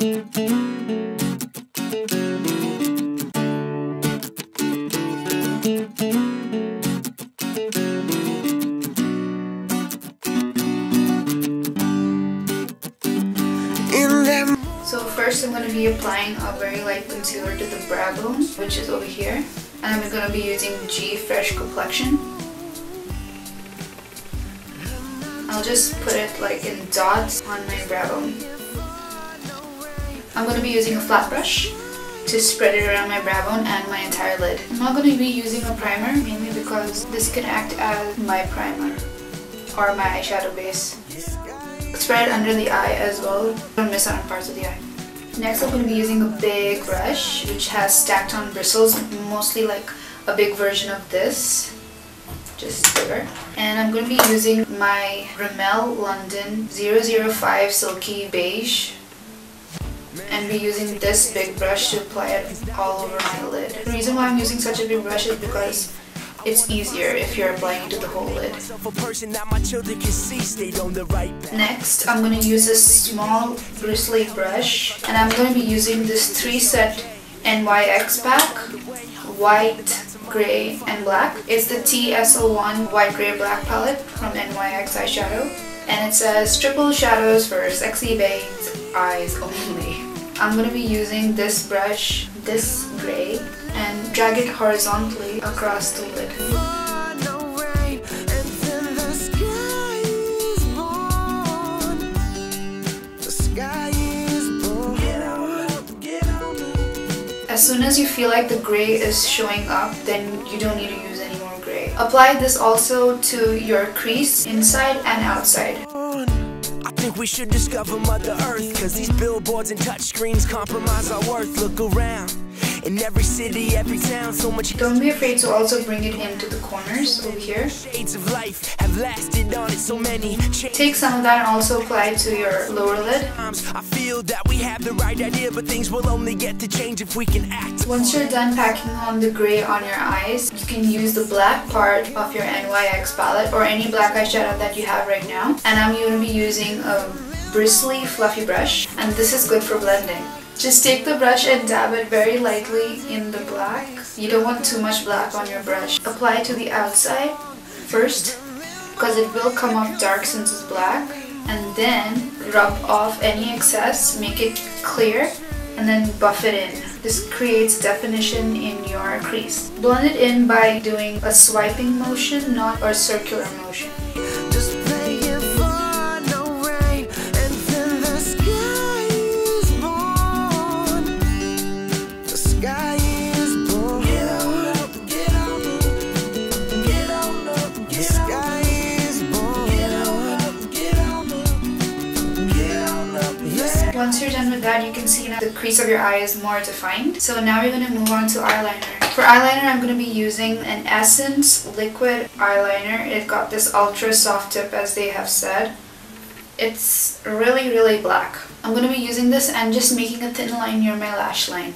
So first I'm going to be applying a very light concealer to the brow bone, which is over here. And I'm going to be using G Fresh Complexion. I'll just put it like in dots on my brow bone. I'm going to be using a flat brush to spread it around my brow bone and my entire lid. I'm not going to be using a primer, mainly because this can act as my primer or my eyeshadow base. Spread it under the eye as well, don't miss out on parts of the eye. Next I'm going to be using a big brush which has stacked on bristles, mostly like a big version of this, just bigger. And I'm going to be using my Rimmel London 005 Silky Beige and be using this big brush to apply it all over my lid. The reason why I'm using such a big brush is because it's easier if you're applying it to the whole lid. Next, I'm going to use a small bristly brush and I'm going to be using this 3-set NYX pack, white, grey and black. It's the TSO1 white, grey, black palette from NYX eyeshadow. And it says triple shadows for sexy babes eyes only. I'm going to be using this brush, this grey, and drag it horizontally across the lid. As soon as you feel like the grey is showing up, then you don't need to use any more grey. Apply this also to your crease, inside and outside. I think we should discover Mother Earth, cause these billboards and touchscreens compromise our worth. Look around, in every city, every town, so much. Don't be afraid to also bring it into the corners over here. Shades of life have lasted on it, so many. Take some of that and also apply it to your lower lid. I feel that we have the right idea, but things will only get to change if we can act. Once you're done packing on the grey on your eyes, you can use the black part of your NYX palette or any black eyeshadow that you have right now. And I'm going to be using a bristly, fluffy brush, and this is good for blending. Just take the brush and dab it very lightly in the black. You don't want too much black on your brush. Apply it to the outside first, because it will come off dark since it's black, and then rub off any excess, make it clear, and then buff it in. This creates definition in your crease. Blend it in by doing a swiping motion, not a circular motion. Once you're done with that, you can see now the crease of your eye is more defined. So now we're going to move on to eyeliner. For eyeliner, I'm going to be using an Essence liquid eyeliner. It got this ultra soft tip, as they have said. It's really, really black. I'm going to be using this and just making a thin line near my lash line.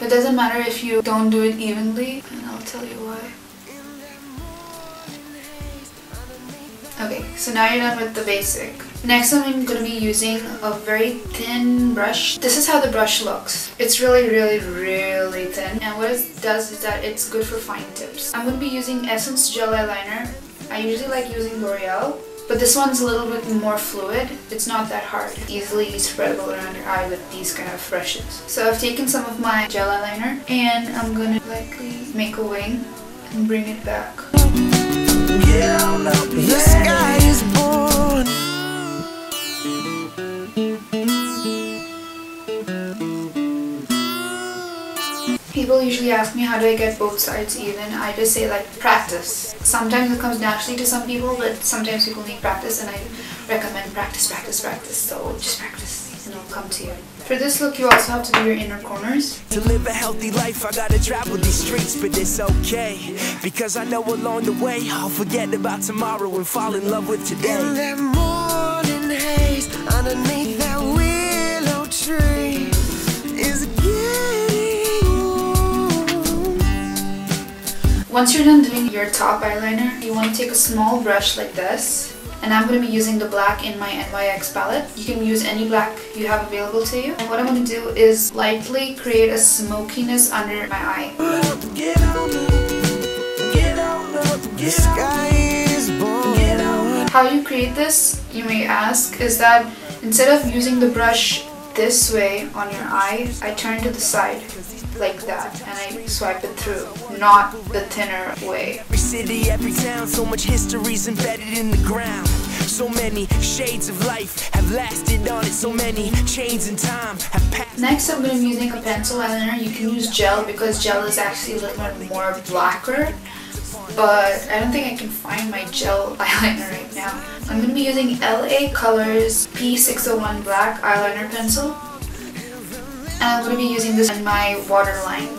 It doesn't matter if you don't do it evenly, and I'll tell you why. Okay, so now you're done with the basic. Next I'm going to be using a very thin brush. This is how the brush looks. It's really, really, really thin. And what it does is that it's good for fine tips. I'm going to be using Essence Gel Eyeliner. I usually like using L'Oreal, but this one's a little bit more fluid. It's not that hard. Easily spreadable around your eye with these kind of brushes. So I've taken some of my gel eyeliner and I'm going to lightly make a wing and bring it back. The sky is born. People usually ask me how do I get both sides even. I just say like practice. Sometimes it comes naturally to some people, but sometimes people need practice, and I recommend practice, practice, practice. So just practice and it'll come to you. For this look, you also have to do your inner corners. To live a healthy life, I gotta travel these streets, but it's okay, because I know along the way I'll forget about tomorrow and fall in love with today. In that morning haze, underneath that willow tree, is getting warm. Once you're done doing your top eyeliner, you want to take a small brush like this And I'm going to be using the black in my NYX palette. You can use any black you have available to you. And what I'm going to do is lightly create a smokiness under my eye. How you create this, you may ask, is that instead of using the brush this way on your eye, I turn to the side like that and I swipe it through, not the thinner way. Every city, every town, so much history's embedded in the ground. So many shades of life have lasted on it, so many chains in time have passed. Next, I'm going to be using a pencil eyeliner. You can use gel because gel is actually a little bit more blacker, but I don't think I can find my gel eyeliner right now. I'm going to be using LA Colors P601 black eyeliner pencil. And I'm going to be using this in my waterline.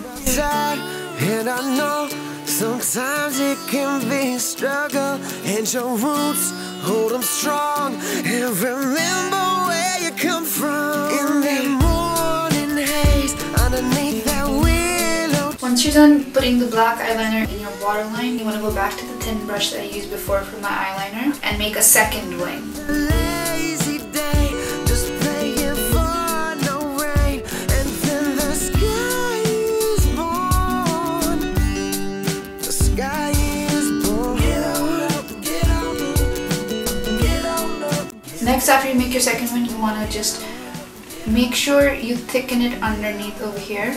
And I know sometimes it can be a struggle, and your roots hold them strong, and remember where you come from. In the morning haze underneath that willow. Once you're done putting the black eyeliner in your waterline, you want to go back to the thin brush that I used before for my eyeliner and make a second wing. Lazy day, just praying for no rain, and then the sky is born. The sky is born. Get on up, get on up, get on up. Next, after you make your second wing, you want to just make sure you thicken it underneath over here.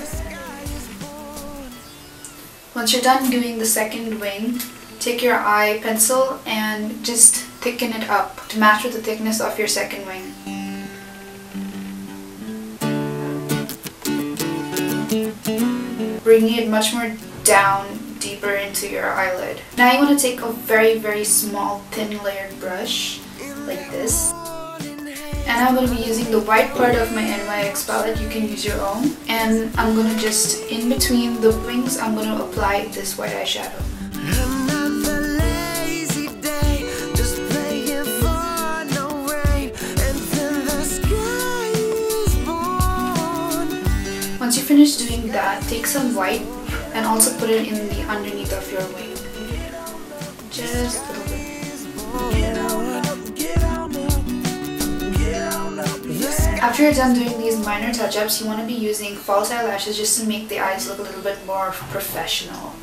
Once you're done doing the second wing, take your eye pencil and just thicken it up to match with the thickness of your second wing. Bringing it much more down, deeper into your eyelid. Now you want to take a very, very small, thin layered brush, like this. And I'm going to be using the white part of my NYX palette. You can use your own. And I'm going to just, in between the wings, I'm going to apply this white eyeshadow. Another lazy day, just praying for no rain, and then the sky is born. Once you finish doing that, take some white and also put it in the underneath of your wing. Just a little bit. After you're done doing these minor touch-ups, you want to be using false eyelashes just to make the eyes look a little bit more professional.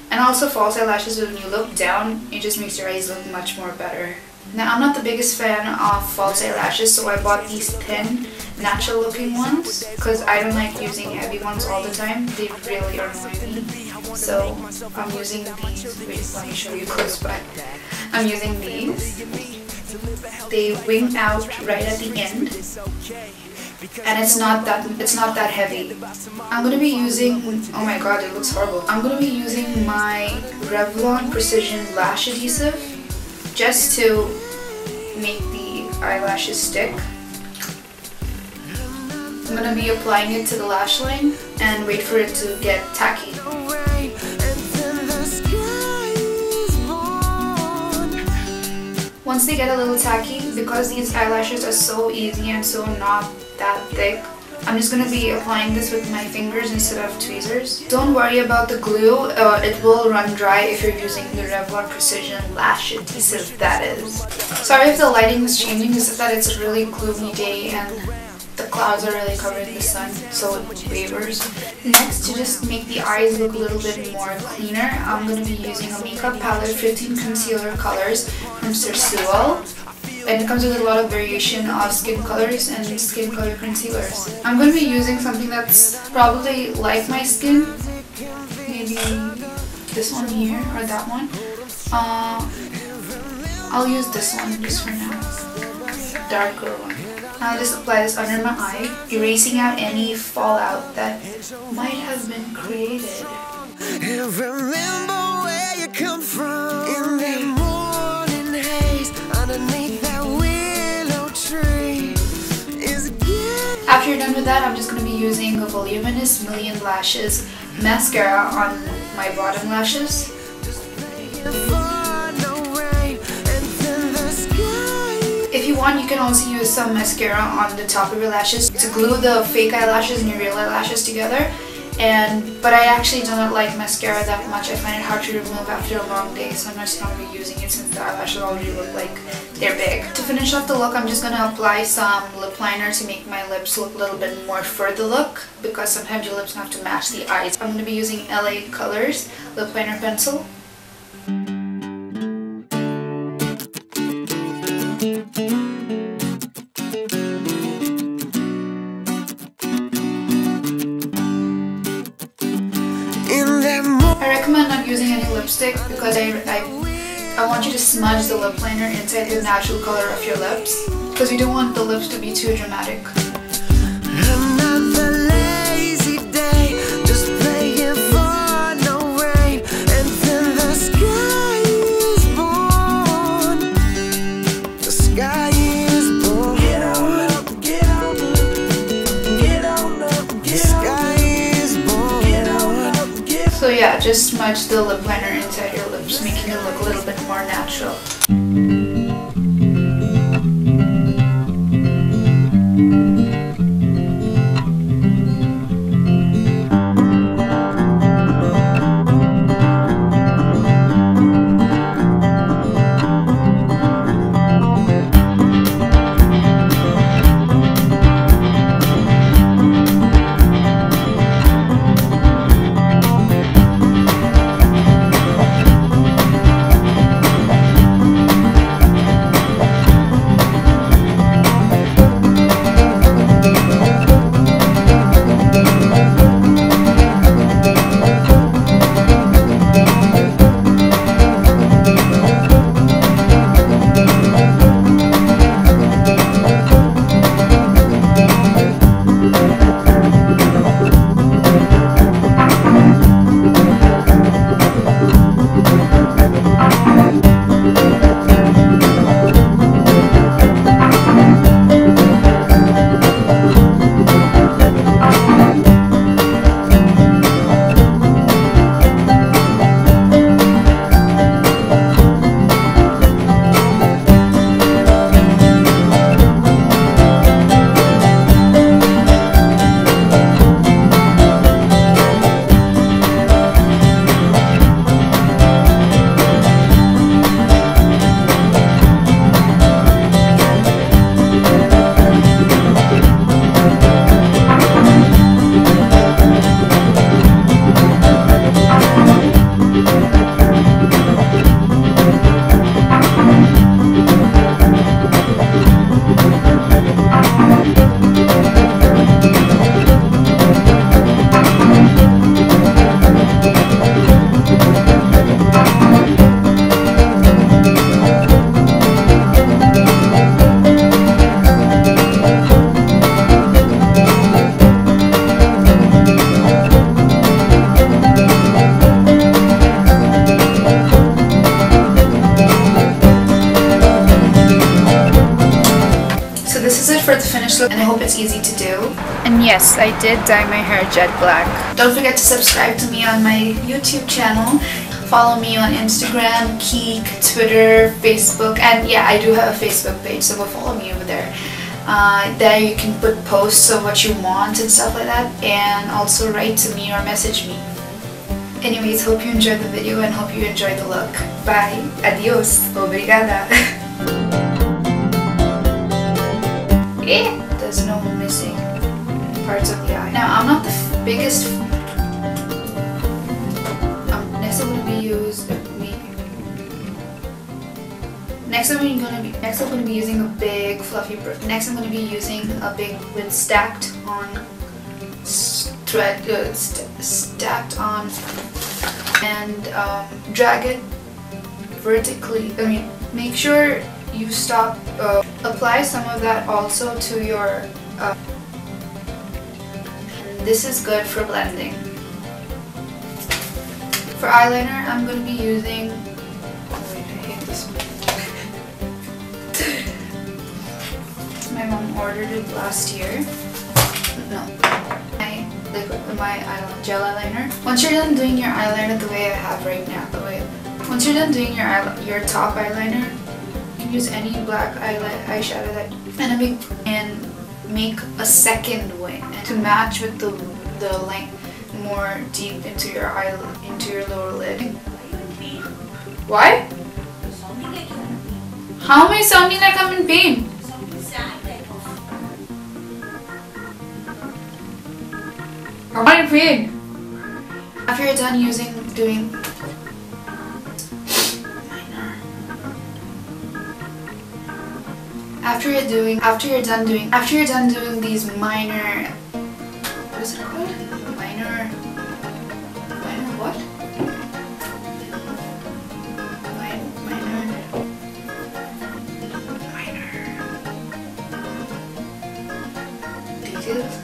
And also false eyelashes, when you look down, it just makes your eyes look much more better. Now, I'm not the biggest fan of false eyelashes, so I bought these thin, natural looking ones because I don't like using heavy ones all the time. They really annoy me. So I'm using these. Wait, let me show you close by. I'm using these. They wing out right at the end, and it's not that heavy. I'm gonna be using, oh my god, it looks horrible. I'm gonna be using my Revlon Precision Lash Adhesive just to make the eyelashes stick. I'm gonna be applying it to the lash line and wait for it to get tacky. Once they get a little tacky, because these eyelashes are so easy and so not that thick, I'm just going to be applying this with my fingers instead of tweezers. Don't worry about the glue, it will run dry if you're using the Revlon Precision Lash Adhesive, that is. Sorry if the lighting is changing, it's just that it's a really gloomy day and the clouds are really covering the sun, so it wavers. Next, to just make the eyes look a little bit more cleaner, I'm going to be using a makeup palette, 15 concealer colors from Sersual. And it comes with a lot of variation of skin colors and skin color concealers. I'm going to be using something that's probably like my skin. Maybe this one here or that one. I'll use this one just for now. Darker one. I'll just apply this under my eye, erasing out any fallout that might have been created. And remember where you come from. In the morning haze underneath that willow tree is good. After you're done with that, I'm just going to be using a Voluminous Million Lashes mascara on my bottom lashes. If you want, you can also use some mascara on the top of your lashes to glue the fake eyelashes and your real eyelashes together. But I actually do not like mascara that much. I find it hard to remove after a long day, so I'm just not going to be using it since the eyelashes already look like they're big. To finish off the look, I'm just gonna apply some lip liner to make my lips look a little bit more for the look, because sometimes your lips have to match the eyes. I'm gonna be using LA Colors lip liner pencil. I recommend not using any lipstick because I want you to smudge the lip liner inside the natural color of your lips, because we don't want the lips to be too dramatic. Another lazy day, just praying for no rain, and then the sky is born. The sky is born. Get on up, get on up, get on up, the sky is born. Get on up, get on up. So yeah, just smudge the lip liner inside your lips, making it look a little bit more natural. For the finished look, and I hope it's easy to do. And yes, I did dye my hair jet black. Don't forget to subscribe to me on my YouTube channel. Follow me on Instagram, Keek, Twitter, Facebook, and yeah, I do have a Facebook page, so go follow me over there. There you can put posts of what you want and stuff like that, and also write to me or message me. Anyways, hope you enjoyed the video and hope you enjoyed the look. Bye. Adios. Obrigada. There's no missing parts of the eye. Now, I'm not the biggest. Next I'm gonna be using a big fluffy brush. Next, I'm gonna be using a big with stacked on and drag it vertically. I mean, make sure you stop. Apply some of that also to your. This is good for blending. For eyeliner, I'm going to be using. Oh wait, I hate this one. My mom ordered it last year. No, my gel eyeliner. Once you're done doing your eyeliner the way I have right now, once you're done doing your top eyeliner, you can use any black eyeshadow that and make a second wing to match with the length more deep into your lower lid. Why? How am I sounding like I'm in pain? I'm not in pain. After you're done doing liner. After you're done doing these minor, what is it called? Minor what? Minor details.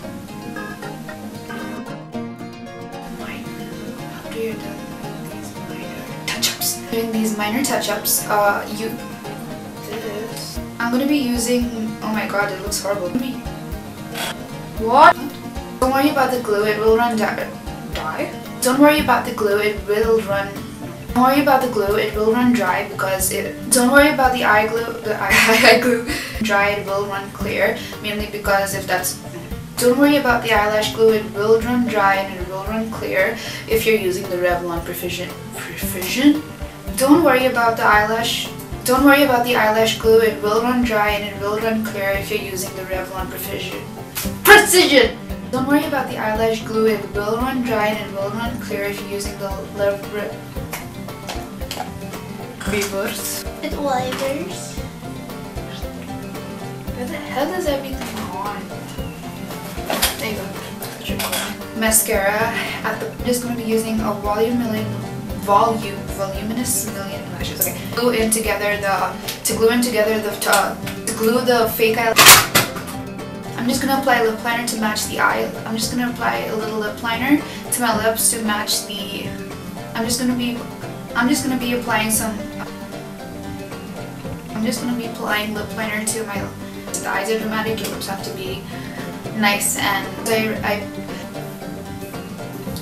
After you're done doing these minor touch-ups, I'm gonna be using, oh my god, it looks horrible to me. What? Don't worry about the glue, it will run dry. Don't worry about the glue, it will run. Don't worry about the glue, it will run dry because don't worry about the eye glue dry, it will run clear. Mainly because if that's. Don't worry about the eyelash glue, it will run dry and it will run clear if you're using the Revlon Precision. Don't worry about the eyelash glue, it will run dry and it will run clear if you're using the Revlon Precision! Don't worry about the eyelash glue, it will run dry and it will run clear if you're using the reverse. It wipers. Where the hell is everything on? There you go. Mascara. I'm just going to be using a voluminous million lashes. Okay. To glue in together the fake eyelash. I'm just gonna apply lip liner to match the eye. I'm just gonna apply a little lip liner to my lips to match the. I'm just gonna be applying lip liner to my. The eyes are dramatic. Your lips have to be nice and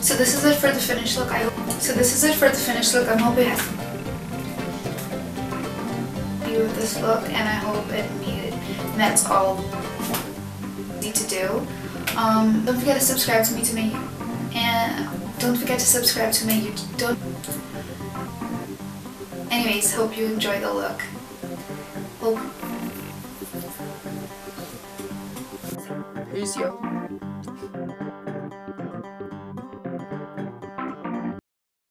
So this is it for the finished look. I'm hoping you with this look, and I hope that's all need to do. Don't forget to subscribe to me Anyways, hope you enjoy the look. Here's you.